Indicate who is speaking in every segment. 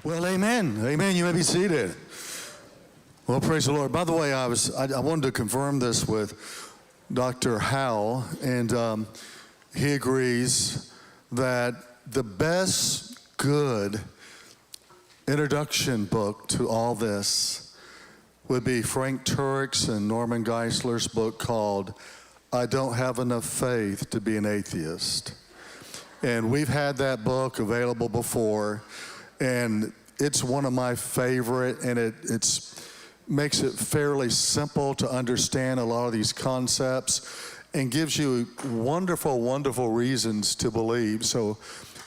Speaker 1: Well, amen. Amen. You may be seated. Well, praise the Lord. By the way, I wanted to confirm this with Dr. Howe, and he agrees that the best good introduction book to all this would be Frank Turek's and Norman Geisler's book called I Don't Have Enough Faith to Be an Atheist. And we've had that book available before, and it's one of my favorite, and it makes it fairly simple to understand a lot of these concepts and gives you wonderful, wonderful reasons to believe. So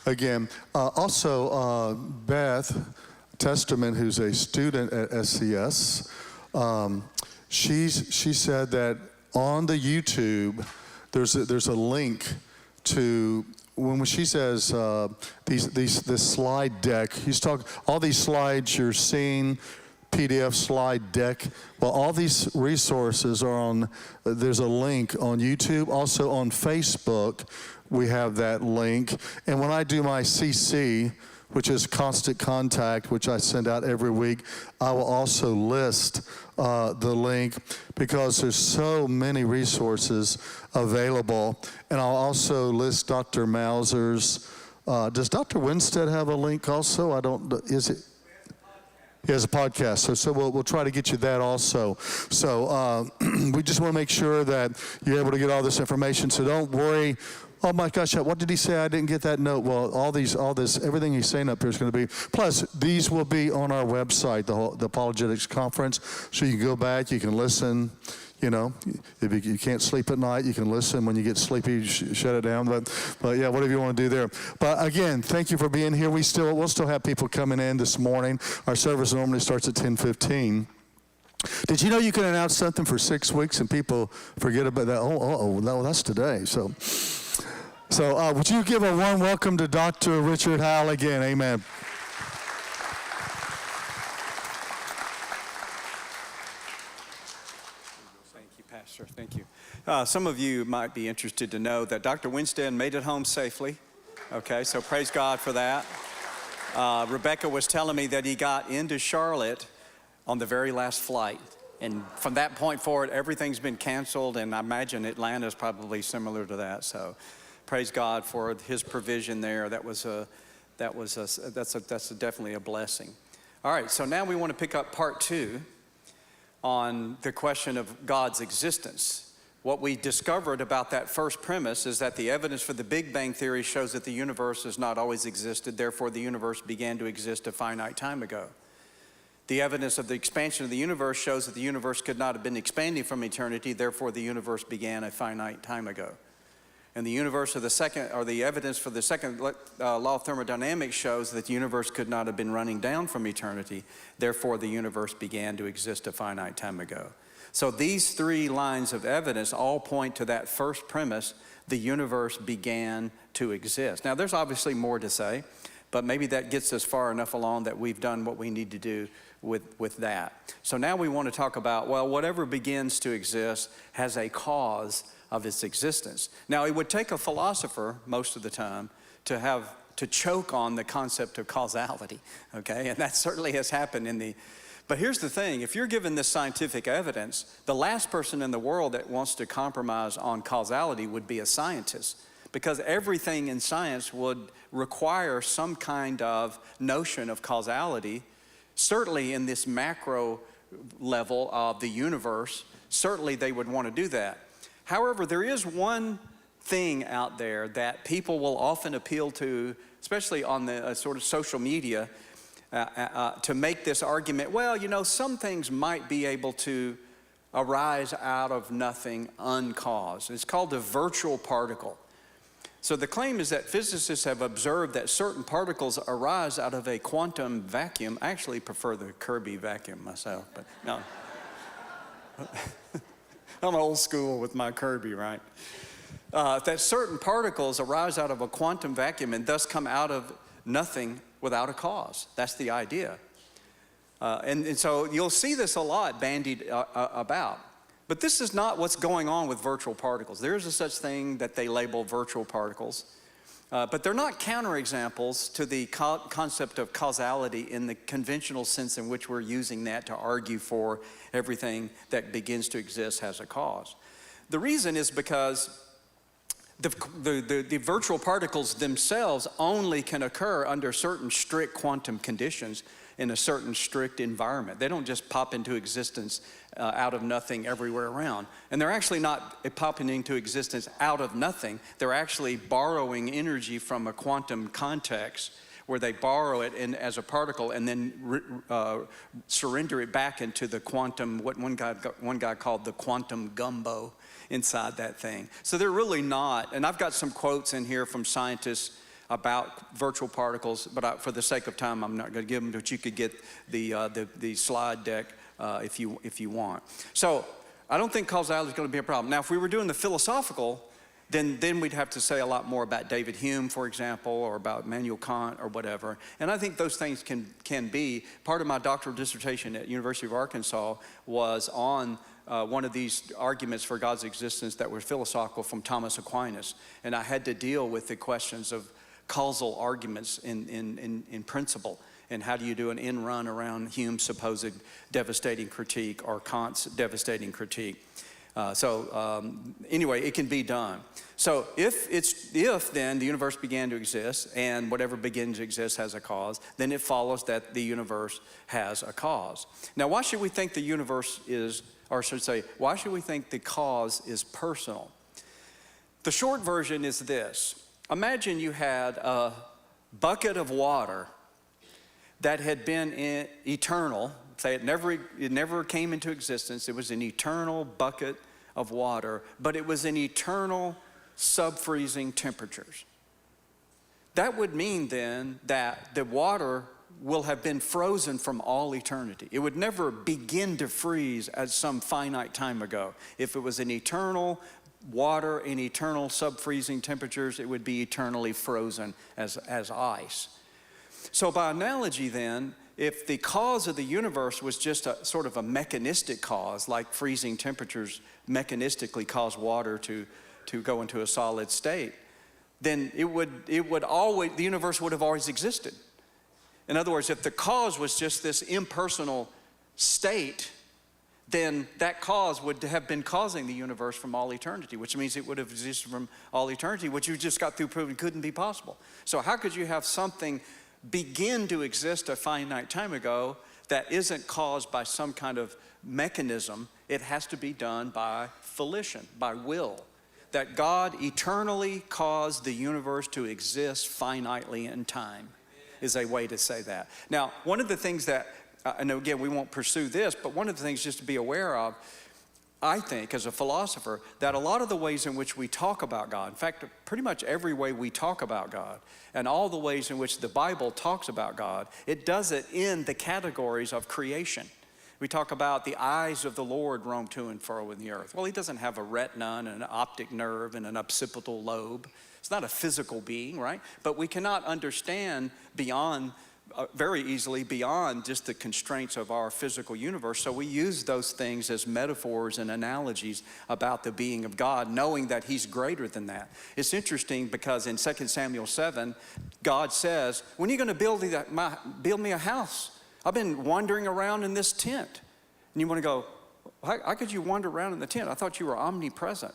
Speaker 1: again, also Beth Testament, who's a student at SCS, she said that on the YouTube, there's a link to, when she says this slide deck, he's talking, all these slides you're seeing, PDF slide deck, well, all these resources are on, there's a link on YouTube, also on Facebook, we have that link. And when I do my CC, which is Constant Contact, which I send out every week, I will also list the link because there's so many resources available. And I'll also list Dr. Mauser's. Does Dr. Winstead have a link also? I don't, is it? He has a podcast, so we'll try to get you that also. So we just want to make sure that you're able to get all this information, so don't worry. Oh my gosh, what did he say? I didn't get that note. Well, all this, everything he's saying up here is going to be, plus these will be on our website, the Apologetics Conference, so you can go back, you can listen. You know, if you can't sleep at night, you can listen. When you get sleepy, shut it down. But yeah, whatever you want to do there. But again, thank you for being here. We'll still have people coming in this morning. Our service normally starts at 10:15. Did you know you can announce something for 6 weeks and people forget about that? No, that's today. So would you give a warm welcome to Dr. Richard Howe again? Amen.
Speaker 2: Thank you. Some of you might be interested to know that Dr. Winstead made it home safely. Okay, so praise God for that. Rebecca was telling me that he got into Charlotte on the very last flight. And from that point forward, everything's been canceled, and I imagine Atlanta's probably similar to that. So praise God for his provision there. That's definitely a blessing. All right, so now we want to pick up part 2 on the question of God's existence. What we discovered about that first premise is that the evidence for the Big Bang Theory shows that the universe has not always existed, therefore the universe began to exist a finite time ago. The evidence of the expansion of the universe shows that the universe could not have been expanding from eternity, therefore the universe began a finite time ago. And the universe of the second, or the evidence for the second law of thermodynamics shows that the universe could not have been running down from eternity. Therefore, the universe began to exist a finite time ago. So these 3 lines of evidence all point to that first premise: the universe began to exist. Now, there's obviously more to say, but maybe that gets us far enough along that we've done what we need to do with that. So now we want to talk about, well, whatever begins to exist has a cause of its existence. Now, it would take a philosopher most of the time to choke on the concept of causality, okay? And that certainly has happened but here's the thing, if you're given this scientific evidence, the last person in the world that wants to compromise on causality would be a scientist, because everything in science would require some kind of notion of causality. Certainly in this macro level of the universe, certainly they would want to do that. However, there is one thing out there that people will often appeal to, especially on the sort of social media, to make this argument, well, you know, some things might be able to arise out of nothing uncaused. It's called the virtual particle. So the claim is that physicists have observed that certain particles arise out of a quantum vacuum. I actually prefer the Kirby vacuum myself, but no. I'm old school with my Kirby, right? That certain particles arise out of a quantum vacuum and thus come out of nothing without a cause. That's the idea. And so you'll see this a lot bandied about. But this is not what's going on with virtual particles. There is a such thing that they label virtual particles. But they're not counterexamples to the concept of causality in the conventional sense in which we're using that to argue for everything that begins to exist has a cause. The reason is because the virtual particles themselves only can occur under certain strict quantum conditions in a certain strict environment. They don't just pop into existence out of nothing everywhere around. And they're actually not popping into existence out of nothing. They're actually borrowing energy from a quantum context where they borrow it as a particle and then surrender it back into the quantum, what one guy called the quantum gumbo inside that thing. So they're really not, and I've got some quotes in here from scientists about virtual particles, but for the sake of time, I'm not going to give them, but you could get the slide deck if you want. So I don't think causality is going to be a problem. Now, if we were doing the philosophical, then we'd have to say a lot more about David Hume, for example, or about Immanuel Kant or whatever. And I think those things can be. Part of my doctoral dissertation at University of Arkansas was on one of these arguments for God's existence that were philosophical from Thomas Aquinas. And I had to deal with the questions of causal arguments in principle. And how do you do an end run around Hume's supposed devastating critique or Kant's devastating critique? Anyway, it can be done. So if then the universe began to exist and whatever begins to exist has a cause, then it follows that the universe has a cause. Now, why should we think the universe is, or I should say, why should we think the cause is personal? The short version is this. Imagine you had a bucket of water that had been eternal. Say it never came into existence. It was an eternal bucket of water, but it was in eternal sub-freezing temperatures. That would mean then that the water will have been frozen from all eternity. It would never begin to freeze at some finite time ago. If it was an eternal water in eternal sub-freezing temperatures, it would be eternally frozen as ice. So by analogy then, if the cause of the universe was just a sort of a mechanistic cause, like freezing temperatures mechanistically cause water to go into a solid state, then the universe would have always existed. In other words, if the cause was just this impersonal state, then that cause would have been causing the universe from all eternity, which means it would have existed from all eternity, which you just got through proving couldn't be possible. So how could you have something begin to exist a finite time ago that isn't caused by some kind of mechanism? It has to be done by volition, by will. That God eternally caused the universe to exist finitely in time is a way to say that. Now, one of the things that, and again, we won't pursue this, but one of the things just to be aware of, I think, as a philosopher, that a lot of the ways in which we talk about God, in fact, pretty much every way we talk about God, and all the ways in which the Bible talks about God, it does it in the categories of creation. We talk about the eyes of the Lord roam to and fro in the earth. Well, he doesn't have a retina and an optic nerve and an occipital lobe. It's not a physical being, right? But we cannot understand very easily beyond just the constraints of our physical universe. So we use those things as metaphors and analogies about the being of God, knowing that he's greater than that. It's interesting because in 2 Samuel 7, God says, when are you going to build me a house? I've been wandering around in this tent. And you want to go, how could you wander around in the tent? I thought you were omnipresent.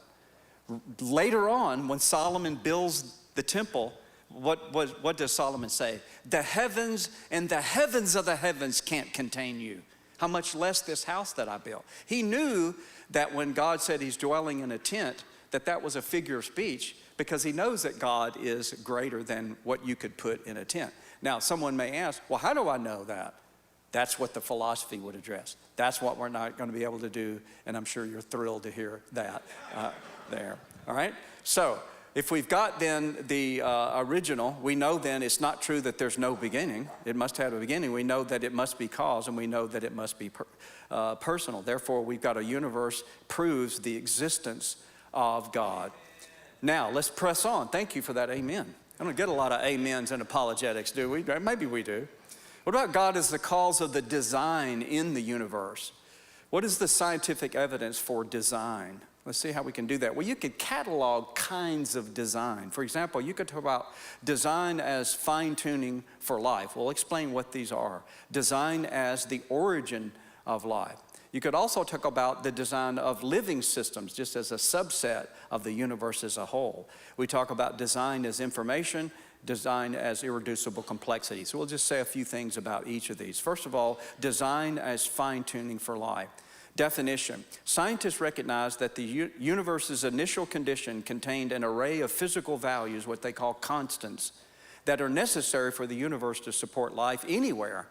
Speaker 2: Later on, when Solomon builds the temple, what does Solomon say? The heavens and the heavens of the heavens can't contain you. How much less this house that I built. He knew that when God said he's dwelling in a tent, that was a figure of speech, because he knows that God is greater than what you could put in a tent. Now, someone may ask, well, how do I know that? That's what the philosophy would address. That's what we're not going to be able to do, and I'm sure you're thrilled to hear that there. All right? So, if we've got then the original, we know then it's not true that there's no beginning. It must have a beginning. We know that it must be cause, and we know that it must be personal. Therefore, we've got a universe proves the existence of God. Now, let's press on. Thank you for that amen. I don't get a lot of amens in apologetics, do we? Maybe we do. What about God as the cause of the design in the universe? What is the scientific evidence for design? Let's see how we can do that. Well, you could catalog kinds of design. For example, you could talk about design as fine-tuning for life. We'll explain what these are. Design as the origin of life. You could also talk about the design of living systems, just as a subset of the universe as a whole. We talk about design as information, design as irreducible complexity. So we'll just say a few things about each of these. First of all, design as fine-tuning for life. Definition: scientists recognize that the universe's initial condition contained an array of physical values, what they call constants, that are necessary for the universe to support life anywhere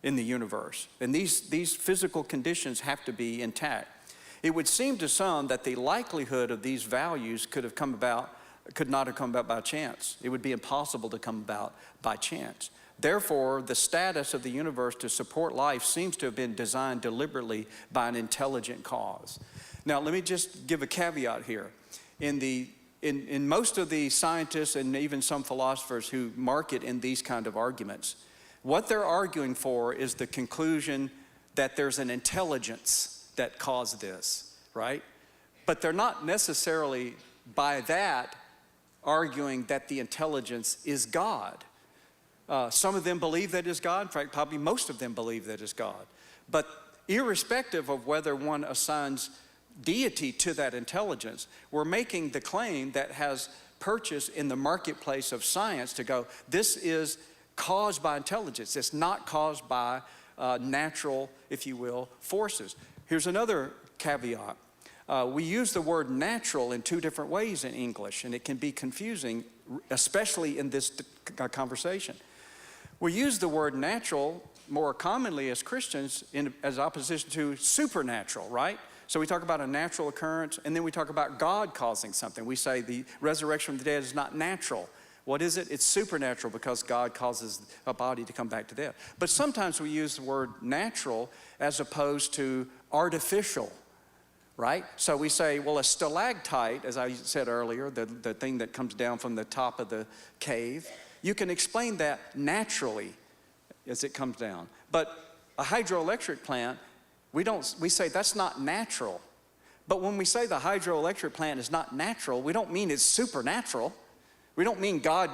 Speaker 2: in the universe. And these physical conditions have to be intact. It would seem to some that the likelihood of these values could not have come about by chance. It would be impossible to come about by chance. Therefore, the status of the universe to support life seems to have been designed deliberately by an intelligent cause. Now, let me just give a caveat here. In most of the scientists and even some philosophers who market in these kind of arguments, what they're arguing for is the conclusion that there's an intelligence that caused this, right? But they're not necessarily by that arguing that the intelligence is God. Some of them believe that is God. In fact, probably most of them believe that is God. But irrespective of whether one assigns deity to that intelligence, we're making the claim that has purchase in the marketplace of science to go, this is caused by intelligence. It's not caused by natural, if you will, forces. Here's another caveat. We use the word natural in two different ways in English, and it can be confusing, especially in this conversation. We use the word natural more commonly as Christians as opposition to supernatural, right? So we talk about a natural occurrence, and then we talk about God causing something. We say the resurrection from the dead is not natural. What is it? It's supernatural because God causes a body to come back to death. But sometimes we use the word natural as opposed to artificial, right? So we say, well, a stalactite, as I said earlier, the thing that comes down from the top of the cave, you can explain that naturally as it comes down. But a hydroelectric plant, we say that's not natural. But when we say the hydroelectric plant is not natural, we don't mean it's supernatural. We don't mean God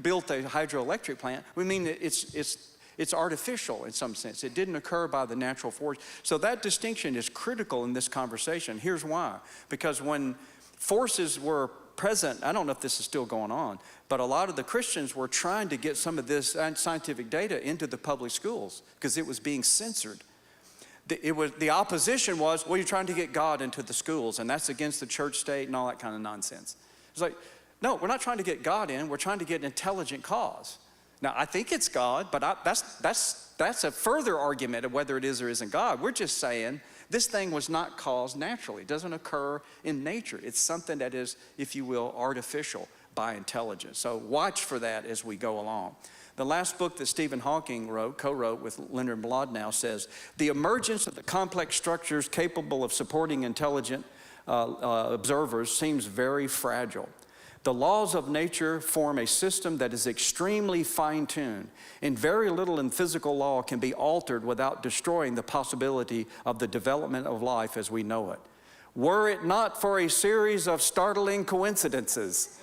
Speaker 2: built a hydroelectric plant. We mean it's artificial in some sense. It didn't occur by the natural force. So that distinction is critical in this conversation. Here's why. Because when forces were present, I don't know if this is still going on, but a lot of the Christians were trying to get some of this scientific data into the public schools because it was being censored. The opposition was, well, you're trying to get God into the schools, and that's against the church state and all that kind of nonsense. It's like, no, we're not trying to get God in. We're trying to get an intelligent cause. Now, I think it's God, but that's a further argument of whether it is or isn't God. We're just saying this thing was not caused naturally. It doesn't occur in nature. It's something that is, if you will, artificial by intelligence. So watch for that as we go along. The last book that Stephen Hawking co-wrote with Leonard Mlodinow says, the emergence of the complex structures capable of supporting intelligent observers seems very fragile. The laws of nature form a system that is extremely fine-tuned, and very little in physical law can be altered without destroying the possibility of the development of life as we know it. Were it not for a series of startling coincidences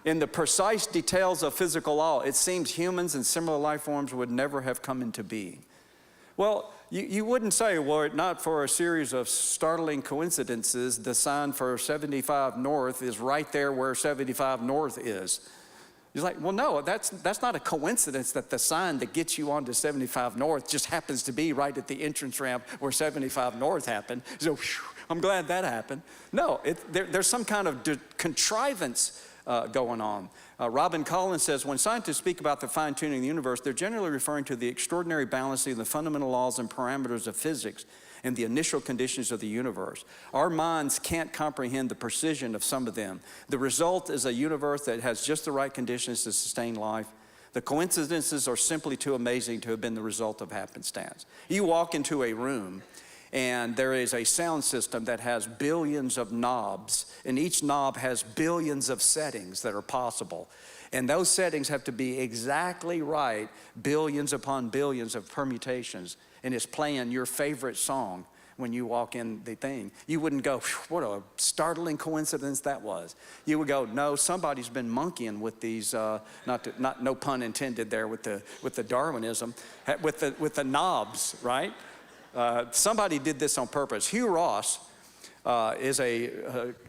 Speaker 2: in the precise details of physical law, it seems humans and similar life forms would never have come into being. Well, you wouldn't say, were it not for a series of startling coincidences, the sign for 75 North is right there where 75 North is. You're like, well, no, that's not a coincidence that the sign that gets you onto 75 North just happens to be right at the entrance ramp where 75 North happened. So I'm glad that happened. No, there's some kind of contrivance going on. Robin Collins says, when scientists speak about the fine-tuning of the universe, they're generally referring to the extraordinary balancing of the fundamental laws and parameters of physics and the initial conditions of the universe. Our minds can't comprehend the precision of some of them. The result is a universe that has just the right conditions to sustain life. The coincidences are simply too amazing to have been the result of happenstance. You walk into a room and there is a sound system that has billions of knobs, and each knob has billions of settings that are possible. And those settings have to be exactly right, billions upon billions of permutations, and it's playing your favorite song when you walk in the thing. You wouldn't go, what a startling coincidence that was. You would go, no, somebody's been monkeying with these, no pun intended there with the Darwinism, with the knobs, right? Somebody did this on purpose. Hugh Ross is a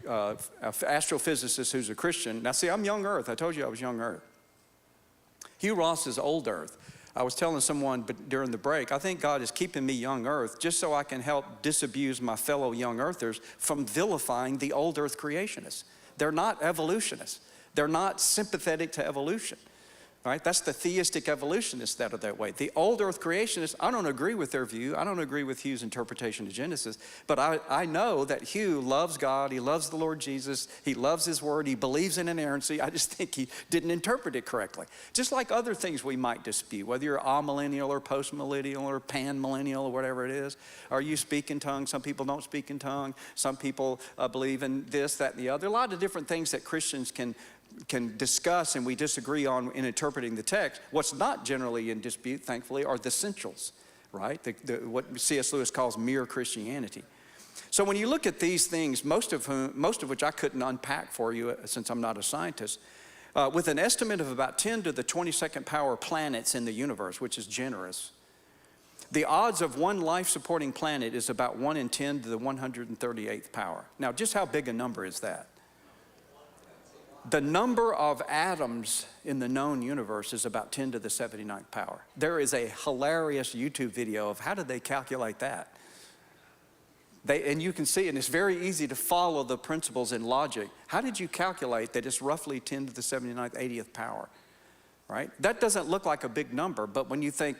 Speaker 2: astrophysicist who's a Christian. Now see, I'm young Earth. I told you I was young Earth. Hugh Ross is old Earth. I was telling someone during the break, I think God is keeping me young Earth just so I can help disabuse my fellow young Earthers from vilifying the old Earth creationists. They're not evolutionists. They're not sympathetic to evolution. Right? That's the theistic evolutionists that are that way. The old Earth creationists, I don't agree with their view. I don't agree with Hugh's interpretation of Genesis. But I know that Hugh loves God. He loves the Lord Jesus. He loves his word. He believes in inerrancy. I just think he didn't interpret it correctly. Just like other things we might dispute, whether you're amillennial or postmillennial or panmillennial or whatever it is. Or you speak in tongues. Some people don't speak in tongues. Some people believe in this, that, and the other. A lot of different things that Christians can discuss and we disagree on in interpreting the text. What's not generally in dispute, thankfully, are the essentials, right? What C.S. Lewis calls mere Christianity. So when you look at these things, most of which I couldn't unpack for you since I'm not a scientist, with an estimate of about 10 to the 22nd power planets in the universe, which is generous, the odds of one life-supporting planet is about 1 in 10 to the 138th power. Now, just how big a number is that? The number of atoms in the known universe is about 10 to the 79th power. There is a hilarious YouTube video of how did they calculate that? And you can see, and it's very easy to follow the principles in logic. How did you calculate that it's roughly 10 to the 79th, 80th power, right? That doesn't look like a big number, but when you think,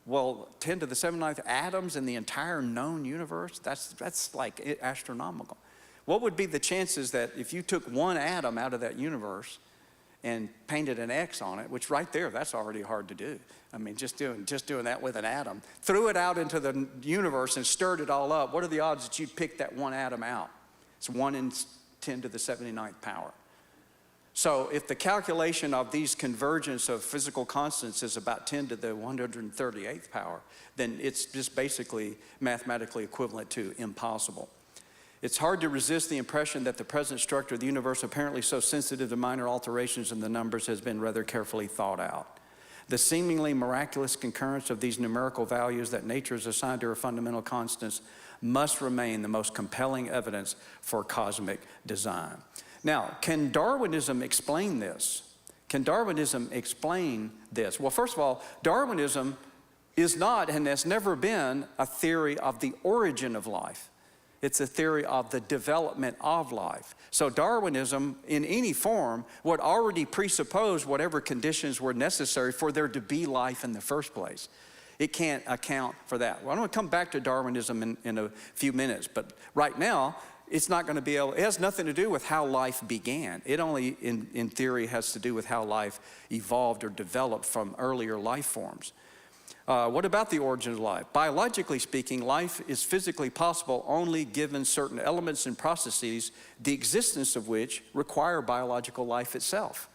Speaker 2: well, 10 to the 79th atoms in the entire known universe, that's like astronomical. What would be the chances that if you took one atom out of that universe and painted an X on it, which right there, that's already hard to do. I mean, just doing that with an atom, threw it out into the universe and stirred it all up, what are the odds that you'd pick that one atom out? It's 1 in 10 to the 79th power. So if the calculation of these convergence of physical constants is about 10 to the 138th power, then it's just basically mathematically equivalent to impossible. It's hard to resist the impression that the present structure of the universe, apparently so sensitive to minor alterations in the numbers, has been rather carefully thought out. The seemingly miraculous concurrence of these numerical values that nature has assigned to her fundamental constants must remain the most compelling evidence for cosmic design. Now, can Darwinism explain this? Can Darwinism explain this? Well, first of all, Darwinism is not and has never been a theory of the origin of life. It's a theory of the development of life. So Darwinism, in any form, would already presuppose whatever conditions were necessary for there to be life in the first place. It can't account for that. Well, I'm going to come back to Darwinism in a few minutes, but right now, it's not going to be able, it has nothing to do with how life began. It only, in theory, has to do with how life evolved or developed from earlier life forms. What about the origin of life? Biologically speaking, life is physically possible only given certain elements and processes, the existence of which require biological life itself.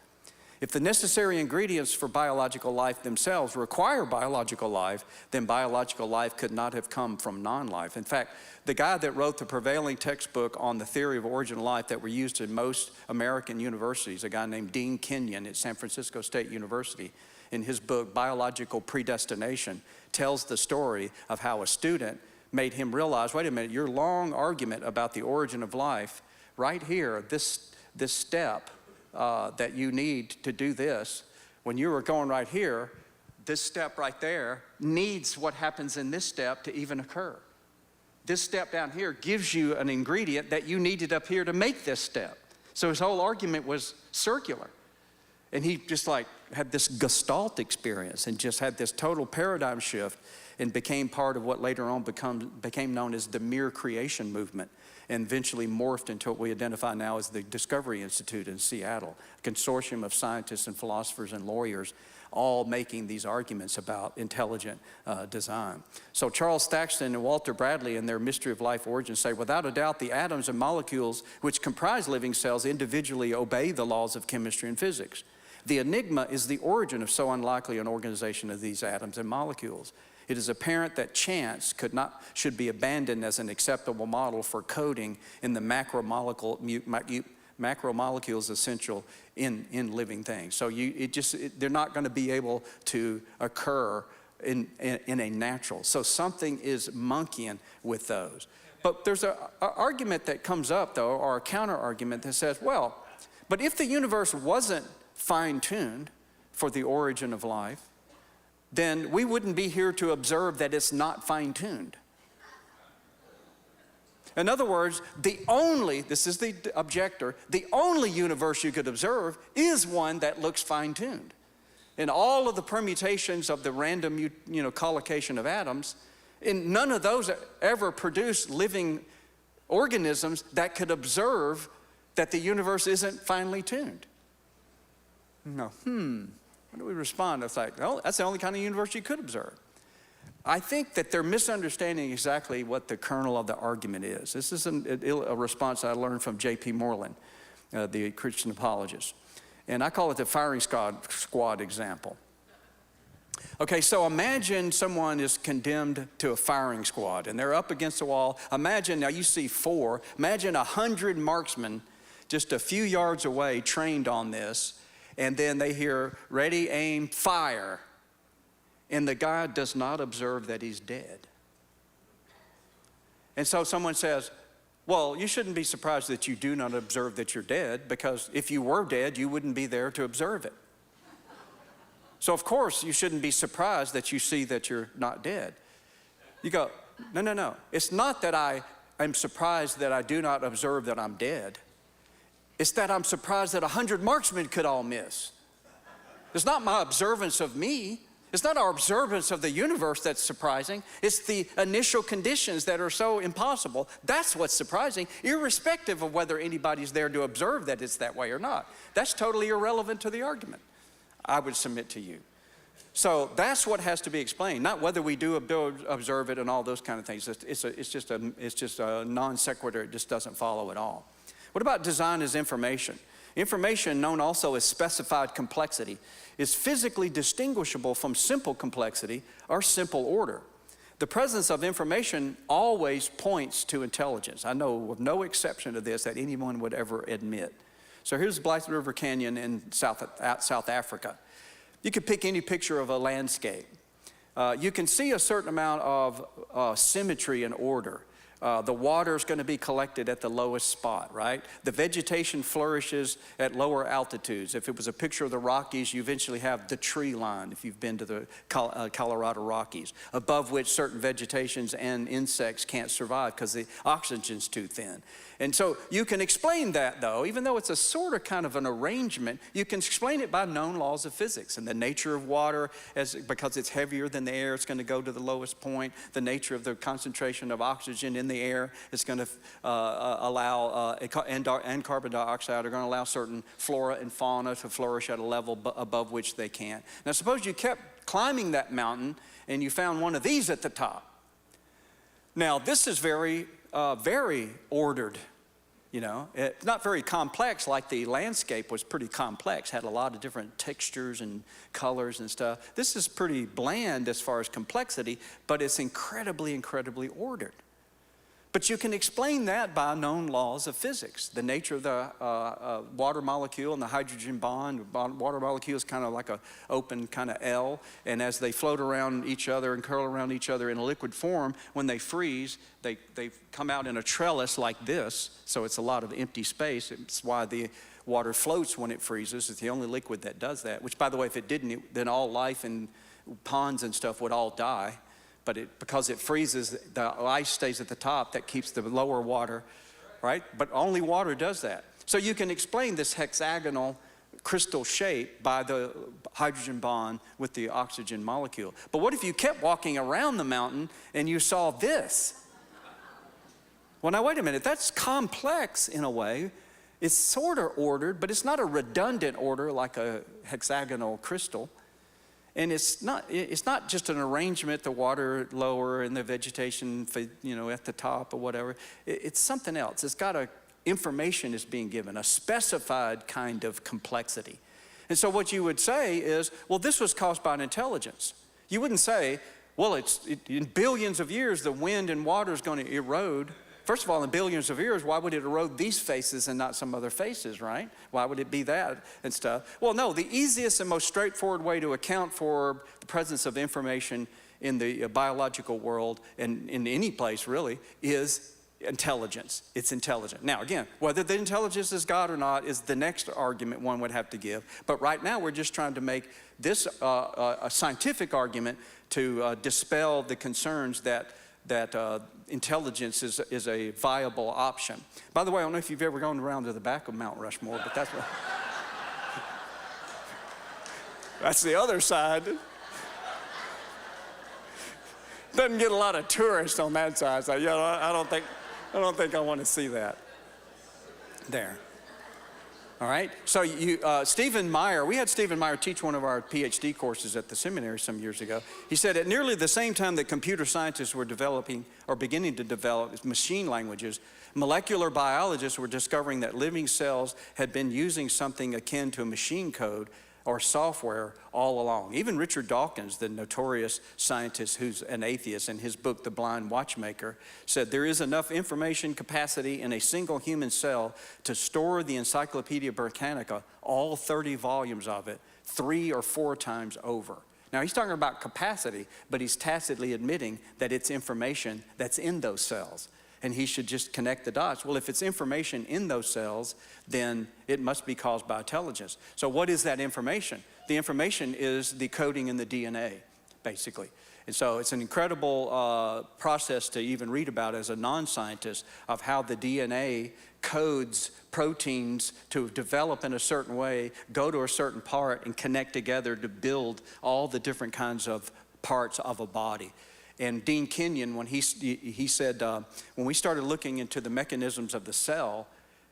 Speaker 2: If the necessary ingredients for biological life themselves require biological life, then biological life could not have come from non-life. In fact, the guy that wrote the prevailing textbook on the theory of origin of life that were used in most American universities, a guy named Dean Kenyon at San Francisco State University, in his book, Biological Predestination, tells the story of how a student made him realize, wait a minute, your long argument about the origin of life, right here, this step that you need to do this, when you were going right here, this step right there needs what happens in this step to even occur. This step down here gives you an ingredient that you needed up here to make this step. So his whole argument was circular. And he just like had this Gestalt experience and just had this total paradigm shift and became part of what later on became known as the mere creation movement and eventually morphed into what we identify now as the Discovery Institute in Seattle, a consortium of scientists and philosophers and lawyers all making these arguments about intelligent design. So Charles Thaxton and Walter Bradley in their Mystery of Life Origins say, without a doubt, the atoms and molecules which comprise living cells individually obey the laws of chemistry and physics. The enigma is the origin of so unlikely an organization of these atoms and molecules. it is apparent that chance should be abandoned as an acceptable model for coding in the macromolecules essential in living things. So they're not going to be able to occur in a natural. So something is monkeying with those. But there's an argument that comes up, though, or a counter argument that says, well, but if the universe wasn't fine-tuned for the origin of life, then we wouldn't be here to observe that it's not fine-tuned. In other words, this is the objector, the only universe you could observe is one that looks fine-tuned. In all of the permutations of the random collocation of atoms, and none of those ever produced living organisms that could observe that the universe isn't finely tuned. No, how do we respond? It's like, well, that's the only kind of universe you could observe. I think that they're misunderstanding exactly what the kernel of the argument is. This is a response I learned from J.P. Moreland, the Christian apologist. And I call it the firing squad example. Okay, so imagine someone is condemned to a firing squad and they're up against the wall. Imagine, now you see 4, imagine 100 marksmen just a few yards away trained on this, and then they hear, ready, aim, fire. And the guy does not observe that he's dead. And so someone says, well, you shouldn't be surprised that you do not observe that you're dead, because if you were dead, you wouldn't be there to observe it. So of course, you shouldn't be surprised that you see that you're not dead. You go, no. It's not that I am surprised that I do not observe that I'm dead. It's that I'm surprised that 100 marksmen could all miss. It's not my observance of me. It's not our observance of the universe that's surprising. It's the initial conditions that are so impossible. That's what's surprising, irrespective of whether anybody's there to observe that it's that way or not. That's totally irrelevant to the argument, I would submit to you. So that's what has to be explained, not whether we do observe it and all those kind of things. It's just a non sequitur. It just doesn't follow at all. What about design as information? Information, known also as specified complexity, is physically distinguishable from simple complexity or simple order. The presence of information always points to intelligence. I know of no exception to this that anyone would ever admit. So here's Black River Canyon in South Africa. You could pick any picture of a landscape. You can see a certain amount of symmetry and order. The water is going to be collected at the lowest spot, right? The vegetation flourishes at lower altitudes. If it was a picture of the Rockies, you eventually have the tree line, if you've been to the Colorado Rockies, above which certain vegetations and insects can't survive because the oxygen's too thin. And so you can explain that, though, even though it's a sort of kind of an arrangement, you can explain it by known laws of physics and the nature of water, because it's heavier than the air, it's going to go to the lowest point. The nature of the concentration of oxygen in the air is going to allow, and carbon dioxide are going to allow certain flora and fauna to flourish at a level above which they can't. Now, suppose you kept climbing that mountain and you found one of these at the top. Now, this is very ordered. You know, it's not very complex like the landscape was pretty complex, had a lot of different textures and colors and stuff. This is pretty bland as far as complexity, but it's incredibly, incredibly ordered. But you can explain that by known laws of physics. The nature of the water molecule and the hydrogen bond. Water molecule is kind of like an open kind of L. And as they float around each other and curl around each other in a liquid form, when they freeze, they come out in a trellis like this. So it's a lot of empty space. It's why the water floats when it freezes. It's the only liquid that does that. Which, by the way, if it didn't, then all life in ponds and stuff would all die. But because it freezes, the ice stays at the top. That keeps the lower water, right? But only water does that. So you can explain this hexagonal crystal shape by the hydrogen bond with the oxygen molecule. But what if you kept walking around the mountain and you saw this? Well, now wait a minute. That's complex in a way. It's sort of ordered, but it's not a redundant order like a hexagonal crystal. And it's not just an arrangement, the water lower and the vegetation, at the top or whatever. It's something else. It's got information is being given, a specified kind of complexity. And so what you would say is, well, this was caused by an intelligence. You wouldn't say, Well, in billions of years, the wind and water is going to erode. First of all, in billions of years, why would it erode these faces and not some other faces, right? Why would it be that and stuff? Well, no, the easiest and most straightforward way to account for the presence of information in the biological world and in any place really is intelligence. It's intelligent. Now, again, whether the intelligence is God or not is the next argument one would have to give. But right now, we're just trying to make this a scientific argument to dispel the concerns that intelligence is a viable option. By the way, I don't know if you've ever gone around to the back of Mount Rushmore, but that's what that's the other side. Doesn't get a lot of tourists on that side. So, I don't think I want to see that there. All right. So Stephen Meyer, we had Stephen Meyer teach one of our PhD courses at the seminary some years ago. He said at nearly the same time that computer scientists were developing or beginning to develop machine languages, molecular biologists were discovering that living cells had been using something akin to a machine code or software all along. Even Richard Dawkins, the notorious scientist who's an atheist, in his book, The Blind Watchmaker, said there is enough information capacity in a single human cell to store the Encyclopedia Britannica, all 30 volumes of it, 3 or 4 times over. Now, he's talking about capacity, but he's tacitly admitting that it's information that's in those cells. And he should just connect the dots. Well, if it's information in those cells, then it must be caused by intelligence. So what is that information? The information is the coding in the DNA, basically. And so it's an incredible process to even read about as a non-scientist of how the DNA codes proteins to develop in a certain way, go to a certain part, and connect together to build all the different kinds of parts of a body. And Dean Kenyon, when he said, when we started looking into the mechanisms of the cell,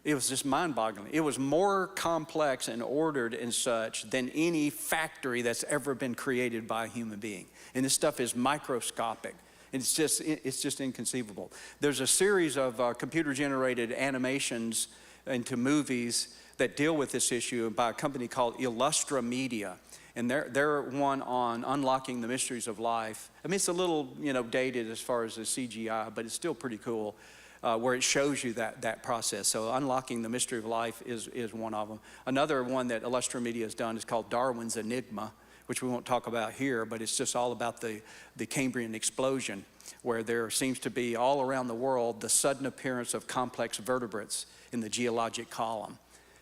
Speaker 2: it was just mind-boggling. It was more complex and ordered and such than any factory that's ever been created by a human being. And this stuff is microscopic. It's just inconceivable. There's a series of computer-generated animations into movies that deal with this issue by a company called Illustra Media. And they're one on unlocking the mysteries of life. I mean, it's a little, dated as far as the CGI, but it's still pretty cool, where it shows you that process. So unlocking the mystery of life is one of them. Another one that Illustra Media has done is called Darwin's Enigma, which we won't talk about here, but it's just all about the Cambrian explosion, where there seems to be all around the world the sudden appearance of complex vertebrates in the geologic column.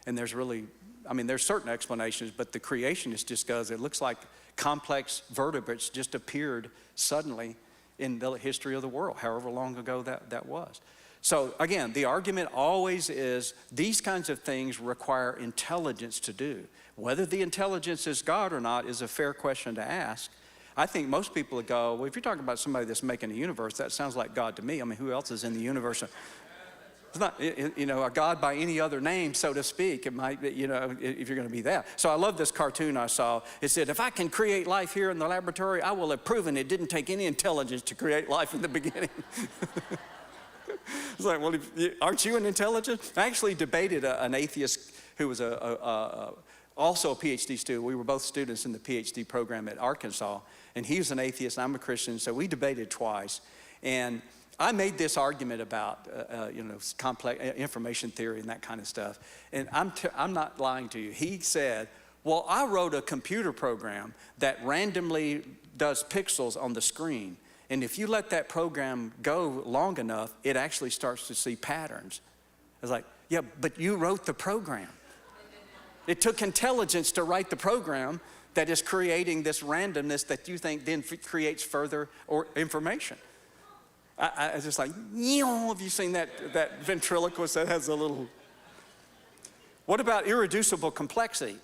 Speaker 2: And there's certain explanations, but the creationist just goes, it looks like complex vertebrates just appeared suddenly in the history of the world, however long ago that was. So again, the argument always is these kinds of things require intelligence to do. Whether the intelligence is God or not is a fair question to ask. I think most people would go, well, if you're talking about somebody that's making a universe, that sounds like God to me. I mean, who else is in the universe? It's not, a God by any other name, so to speak. It might be, if you're going to be that. So I love this cartoon I saw. It said, if I can create life here in the laboratory, I will have proven it didn't take any intelligence to create life in the beginning. It's like, well, aren't you an intelligence? I actually debated an atheist who was also a PhD student. We were both students in the PhD program at Arkansas, and he was an atheist, and I'm a Christian, so we debated twice. And I made this argument about, complex information theory and that kind of stuff. And I'm not lying to you. He said, well, I wrote a computer program that randomly does pixels on the screen. And if you let that program go long enough, it actually starts to see patterns. I was like, yeah, but you wrote the program. It took intelligence to write the program that is creating this randomness that you think then creates further information. I was just like, have you seen that ventriloquist that has a little? What about irreducible complexity?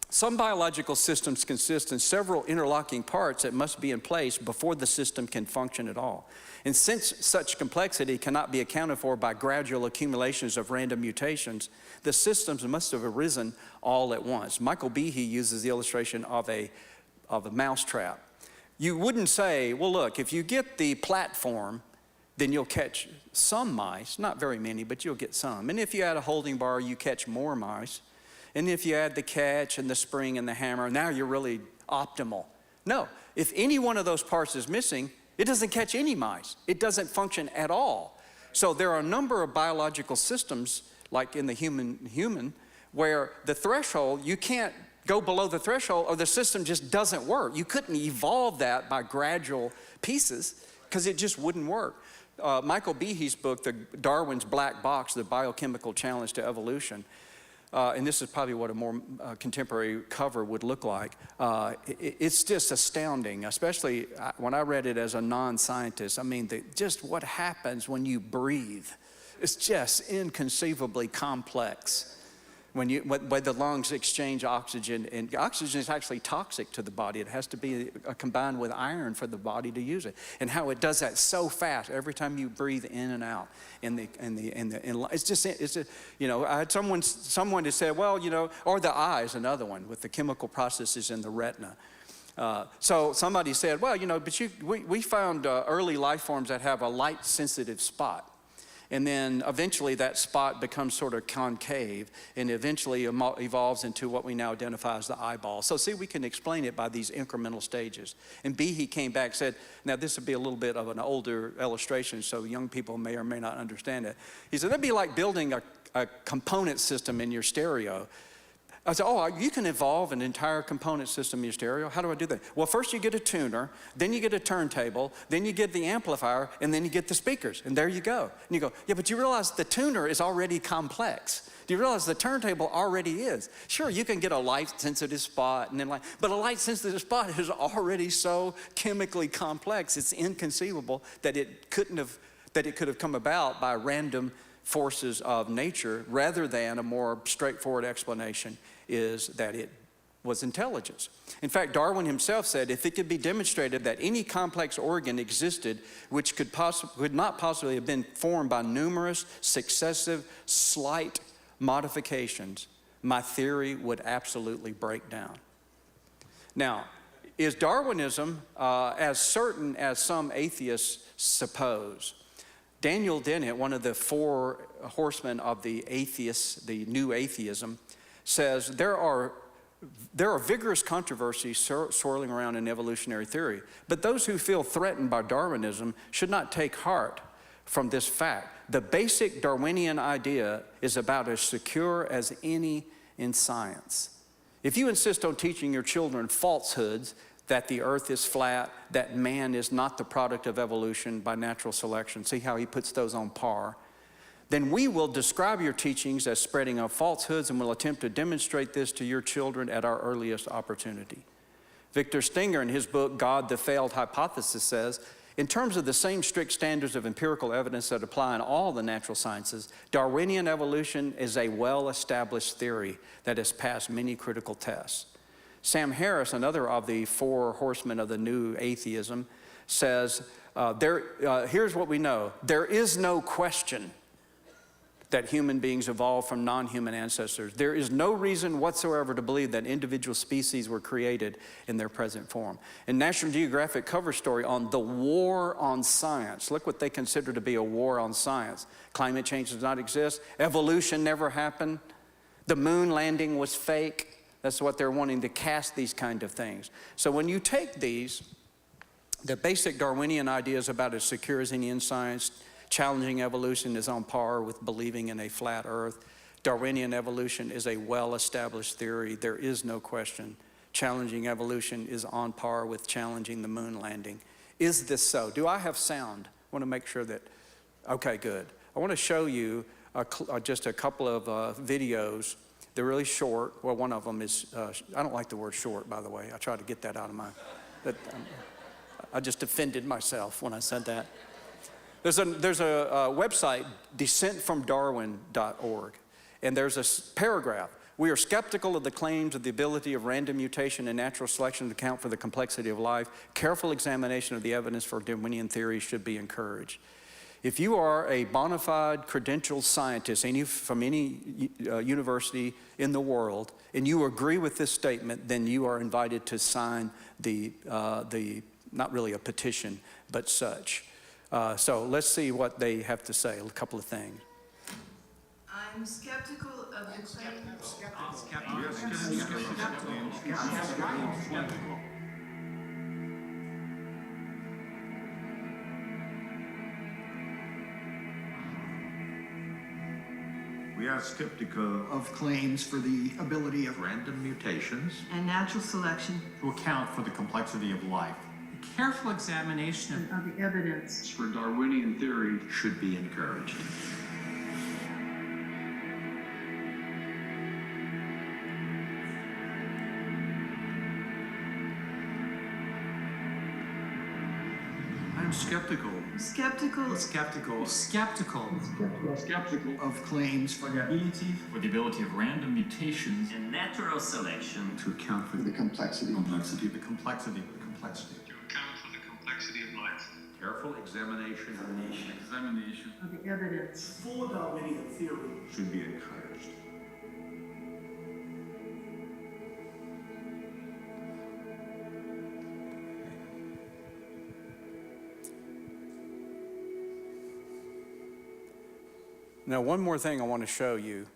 Speaker 2: Some biological systems consist in several interlocking parts that must be in place before the system can function at all. And since such complexity cannot be accounted for by gradual accumulations of random mutations, the systems must have arisen all at once. Michael Behe uses the illustration of a mousetrap. You wouldn't say, well, look, if you get the platform, then you'll catch some mice, not very many, but you'll get some. And if you add a holding bar, you catch more mice. And if you add the catch and the spring and the hammer, now you're really optimal. No, if any one of those parts is missing, it doesn't catch any mice. It doesn't function at all. So there are a number of biological systems, like in the human, where the threshold, you can't go below the threshold or the system just doesn't work. You couldn't evolve that by gradual pieces because it just wouldn't work. Michael Behe's book, Darwin's Black Box, The Biochemical Challenge to Evolution, and this is probably what a more contemporary cover would look like. It's just astounding, especially when I read it as a non-scientist. I mean, just what happens when you breathe. It's just inconceivably complex. When the lungs exchange oxygen, and oxygen is actually toxic to the body. It has to be combined with iron for the body to use it. And how it does that so fast every time you breathe in and out. It's just you know, I had someone that said, well, you know, or the eye is another one with the chemical processes in the retina. So somebody said, well, you know, but we found early life forms that have a light sensitive spot. And then eventually that spot becomes sort of concave and eventually evolves into what we now identify as the eyeball. So see, we can explain it by these incremental stages. And Behe came back and said, now this would be a little bit of an older illustration, so young people may or may not understand it. He said, that'd be like building a component system in your stereo. I said, oh, you can evolve an entire component system in your stereo. How do I do that? Well, first you get a tuner, then you get a turntable, then you get the amplifier, and then you get the speakers, and there you go. And you go, yeah, but you realize the tuner is already complex. Do you realize the turntable already is? Sure, you can get a light-sensitive spot, but a light-sensitive spot is already so chemically complex, it's inconceivable that it could have come about by random forces of nature rather than a more straightforward explanation is that it was intelligence. In fact, Darwin himself said if it could be demonstrated that any complex organ existed which could not possibly have been formed by numerous successive slight modifications, my theory would absolutely break down. Now, is Darwinism as certain as some atheists suppose? Daniel Dennett, one of the four horsemen of the atheists, the new atheism, says there are vigorous controversies swirling around in evolutionary theory, but those who feel threatened by Darwinism should not take heart from this fact. The basic Darwinian idea is about as secure as any in science. If you insist on teaching your children falsehoods, that the earth is flat, that man is not the product of evolution by natural selection, see how he puts those on par, then we will describe your teachings as spreading of falsehoods and will attempt to demonstrate this to your children at our earliest opportunity. Victor Stenger, in his book, God, the Failed Hypothesis, says, in terms of the same strict standards of empirical evidence that apply in all the natural sciences, Darwinian evolution is a well-established theory that has passed many critical tests. Sam Harris, another of the four horsemen of the new atheism, says, here's what we know. There is no question that human beings evolved from non-human ancestors. There is no reason whatsoever to believe that individual species were created in their present form. In National Geographic cover story on the war on science, look what they consider to be a war on science. Climate change does not exist. Evolution never happened. The moon landing was fake. That's what they're wanting to cast these kind of things. So when you take these, the basic Darwinian ideas about as secure as any in science, challenging evolution is on par with believing in a flat earth. Darwinian evolution is a well-established theory. There is no question. Challenging evolution is on par with challenging the moon landing. Is this so? Do I have sound? I want to make sure that, okay, good. I want to show you just a couple of videos. They're really short. Well, one of them is, I don't like the word short, by the way. I try to get that out of my, I just offended myself when I said that. There's a website, descentfromdarwin.org, and there's a paragraph. We are skeptical of the claims of the ability of random mutation and natural selection to account for the complexity of life. Careful examination of the evidence for Darwinian theory should be encouraged. If you are a bona fide credentialed scientist from any university in the world, and you agree with this statement, then you are invited to sign the not really a petition, but such. So let's see what they have to say, a couple of things.
Speaker 3: I'm skeptical of the claim.
Speaker 4: We are skeptical
Speaker 5: of claims for the ability of
Speaker 4: random mutations
Speaker 3: and natural selection
Speaker 6: to account for the complexity of life.
Speaker 7: A careful examination
Speaker 3: of the evidence
Speaker 8: for Darwinian theory
Speaker 4: should be encouraged.
Speaker 8: I'm skeptical
Speaker 3: skeptical
Speaker 7: skeptical
Speaker 5: of claims for the
Speaker 6: For the ability of random mutations
Speaker 9: and natural selection
Speaker 4: To account for
Speaker 5: the complexity.
Speaker 6: the complexity.
Speaker 8: to account for the complexity of life.
Speaker 4: careful examination
Speaker 3: of the evidence
Speaker 5: For Darwinian theory
Speaker 4: should be encouraged.
Speaker 2: Now, one more thing I want to show you,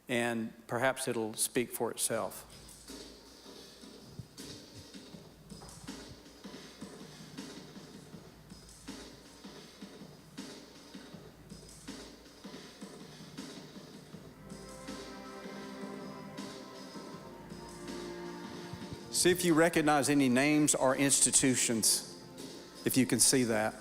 Speaker 2: and perhaps it'll speak for itself. See if you recognize any names or institutions, if you can see that.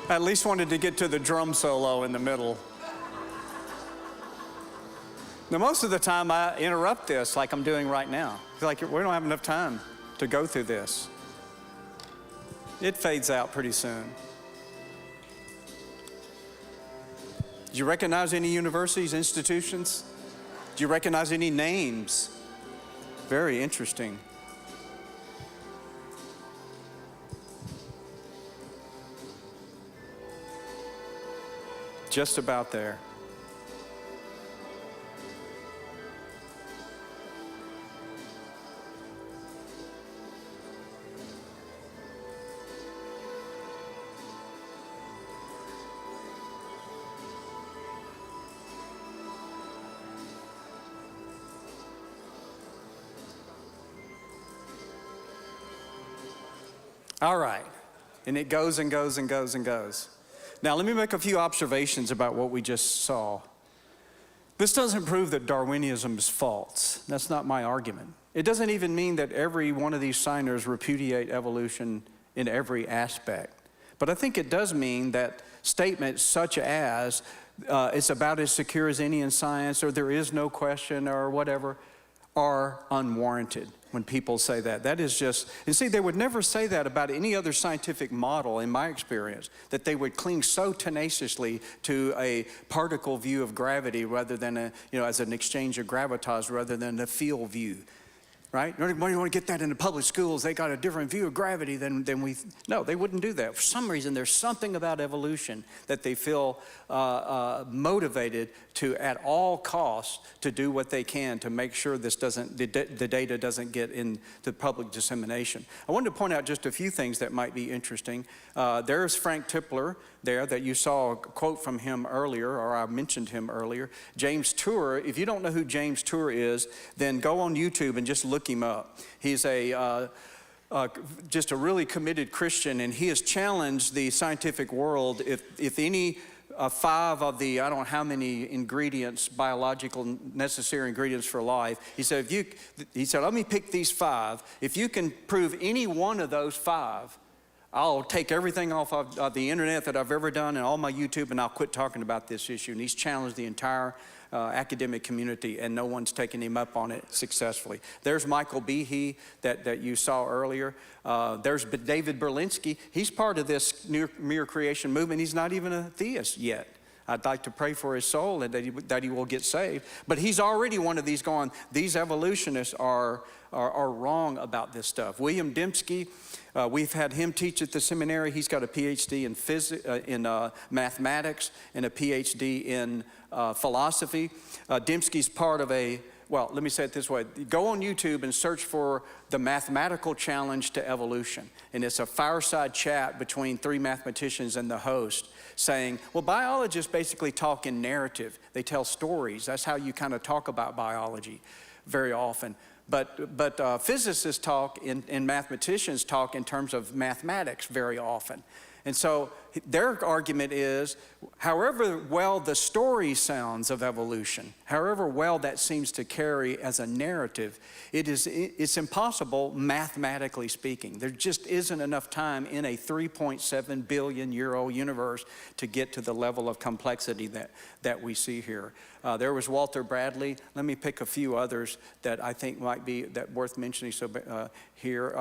Speaker 2: I at least wanted to get to the drum solo in the middle. Now, most of the time I interrupt this like I'm doing right now. It's like we don't have enough time to go through this. It fades out pretty soon. Do you recognize any universities, institutions? Do you recognize any names? Very interesting. Just about there. All right, and it goes and goes and goes and goes. Now, let me make a few observations about what we just saw. This doesn't prove that Darwinism is false. That's not my argument. It doesn't even mean that every one of these signers repudiate evolution in every aspect. But I think it does mean that statements such as it's about as secure as any in science, or there is no question, or whatever, are unwarranted when people say that. That is just, and see, they would never say that about any other scientific model in my experience, that they would cling so tenaciously to a particle view of gravity rather than as an exchange of gravitas rather than a field view. Right? You want to get that into public schools, they got a different view of gravity than we, no, they wouldn't do that. For some reason, there's something about evolution that they feel motivated to, at all costs, to do what they can to make sure this doesn't, the data doesn't get into public dissemination. I wanted to point out just a few things that might be interesting. There's Frank Tipler there that you saw a quote from him earlier, or I mentioned him earlier. James Tour, if you don't know who James Tour is, then go on YouTube and just look him up. He's just a really committed Christian, and he has challenged the scientific world if any 5 of the, I don't know how many ingredients, biological necessary ingredients for life. He said, let me pick these 5. If you can prove any one of those 5, I'll take everything off of the internet that I've ever done and all my YouTube, and I'll quit talking about this issue. And he's challenged the entire academic community, and no one's taken him up on it successfully. There's Michael Behe that you saw earlier. There's David Berlinski. He's part of this mere creation movement. He's not even a theist yet. I'd like to pray for his soul and that he will get saved. But he's already one of these going, these evolutionists are wrong about this stuff. William Dembski, we've had him teach at the seminary. He's got a PhD in mathematics and a PhD in philosophy. Dembski's part of well, let me say it this way. Go on YouTube and search for the mathematical challenge to evolution. And it's a fireside chat between 3 mathematicians and the host saying, well, biologists basically talk in narrative. They tell stories. That's how you kind of talk about biology very often. But physicists talk and mathematicians talk in terms of mathematics very often. And so their argument is, however well the story sounds of evolution, however well that seems to carry as a narrative, it's impossible mathematically speaking. There just isn't enough time in a 3.7 billion year old universe to get to the level of complexity that we see here. There was Walter Bradley. Let me pick a few others that I think might be worth mentioning. So here,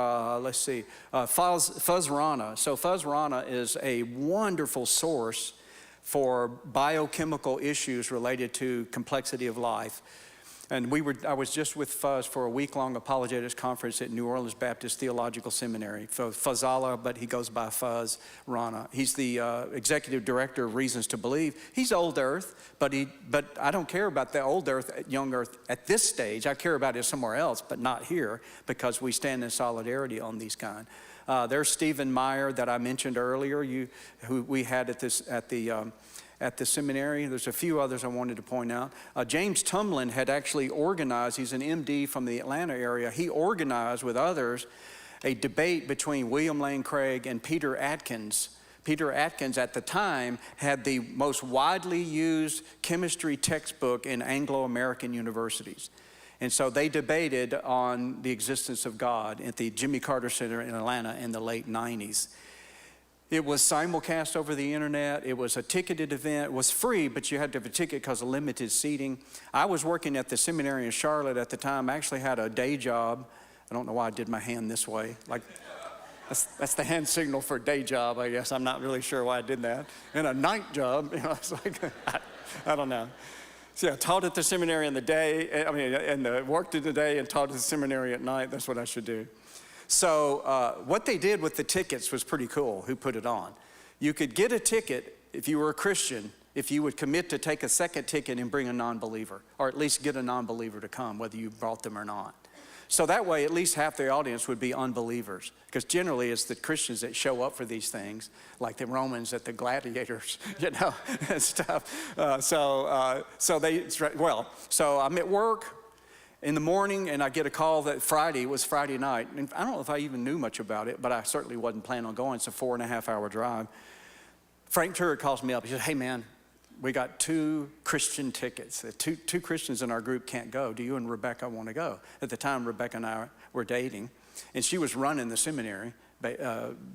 Speaker 2: let's see, Fuz Rana. So Fuz Rana is a wonderful source for biochemical issues related to complexity of life. And I was just with Fuz for a week-long apologetics conference at New Orleans Baptist Theological Seminary. Fazala, but he goes by Fuz Rana. He's the executive director of Reasons to Believe. He's old earth, but I don't care about the old earth, young earth at this stage. I care about it somewhere else, but not here, because we stand in solidarity on these kind. There's Stephen Meyer that I mentioned earlier, who we had at the seminary. There's a few others I wanted to point out. James Tumlin had actually organized, he's an MD from the Atlanta area. He organized with others a debate between William Lane Craig and Peter Atkins. Peter Atkins at the time had the most widely used chemistry textbook in Anglo-American universities. And so they debated on the existence of God at the Jimmy Carter Center in Atlanta in the late 90s. It was simulcast over the internet. It was a ticketed event. It was free, but you had to have a ticket because of limited seating. I was working at the seminary in Charlotte at the time. I actually had a day job. I don't know why I did my hand this way. Like, that's the hand signal for a day job, I guess. I'm not really sure why I did that. And a night job, it's like, I don't know. So yeah, taught at the seminary in the day, and worked in the day and taught at the seminary at night. That's what I should do. So what they did with the tickets was pretty cool, who put it on. You could get a ticket if you were a Christian, if you would commit to take a second ticket and bring a non-believer, or at least get a non-believer to come, whether you brought them or not. So that way, at least half the audience would be unbelievers, because generally it's the Christians that show up for these things, like the Romans at the gladiators, and stuff. So I'm at work in the morning, and I get a call that Friday was Friday night. And I don't know if I even knew much about it, but I certainly wasn't planning on going. It's a 4.5-hour drive. Frank Turek calls me up. He said, hey, man, we got 2 Christian tickets. Two Christians in our group can't go. Do you and Rebecca want to go? At the time, Rebecca and I were dating, and she was running the seminary,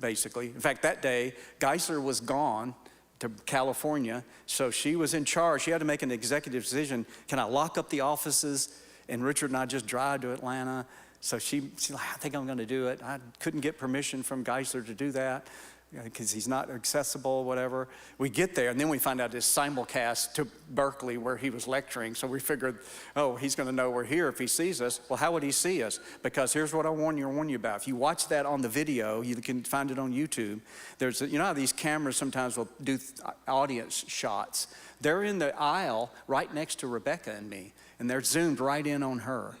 Speaker 2: basically. In fact, that day, Geisler was gone to California, so she was in charge. She had to make an executive decision. Can I lock up the offices? And Richard and I just drive to Atlanta. So she's like, I think I'm going to do it. I couldn't get permission from Geisler to do that because he's not accessible, whatever. We get there, and then we find out it's simulcast to Berkeley where he was lecturing. So we figured, oh, he's going to know we're here if he sees us. Well, how would he see us? Because here's what I warn you about. If you watch that on the video, you can find it on YouTube. You know how these cameras sometimes will do audience shots. They're in the aisle right next to Rebecca and me, and they're zoomed right in on her.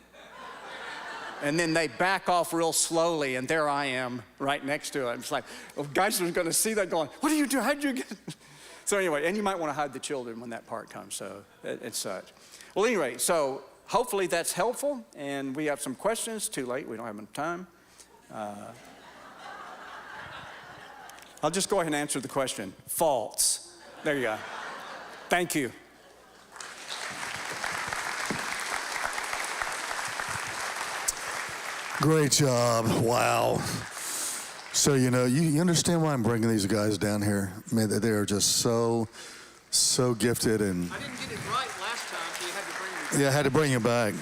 Speaker 2: And then they back off real slowly, and there I am right next to it. It's like, oh, guys are going to see that going, what are you doing? How'd you get? So anyway, and you might want to hide the children when that part comes, so it's such. Well, anyway, so hopefully that's helpful, and we have some questions. Too late, we don't have enough time. I'll just go ahead and answer the question. False. There you go. Thank you.
Speaker 1: Great job. Wow. So, you understand why I'm bringing these guys down here? I mean, they are just so gifted. And
Speaker 2: I didn't get it right last time, so you had to bring me back.
Speaker 1: Yeah, I had to bring you back.